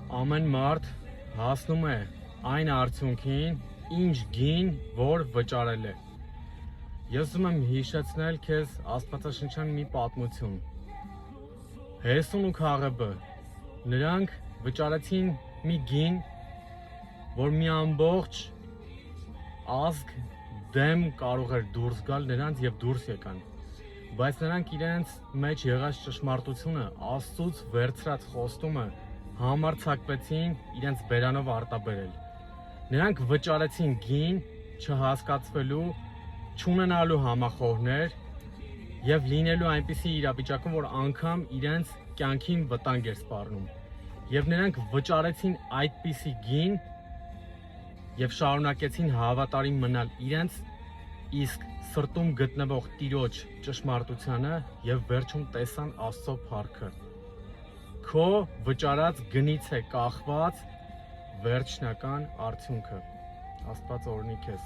Ամեն մարդ հասնում է այն արդյունքին, ինչ գին, որ վճարել է։ Ես ուզում եմ հիշեցնել քեզ աստվածաշնչյան մի պատմություն։ Հեսուն ու Քաղեբը նրանք վճարեցին մի գին, որ մի ամբողջ ազգ դեմ կարող էր դուրս գալ նրանց եւ դուրս եկան։ Բայց նրանք իրենց մեջ եղած ճշմարտությունը, Աստծուց վերցրած խոստումը համարձակվեցին իրենց բերանով արտաբերել։ Նրանք վճարեցին գին, չհասկացվելու, չունենալու համախոհներ եւ լինելու այնպիսի իրավիճակում, որ անգամ իրենց կյանքին վտանգ էր սպառնում։ Եվ նրանք վճարեցին այդպիսի գին եւ շարունակեցին հավատարիմ մնալ իրենց իսկ սրտում գտնվող Տիրոջ ճշմարտությանը եւ վերջում տեսան Աստծո փառքը։ Քո վճարած գնից է կախված վերջնական արդյունքը։ Աստված օրհնի քեզ։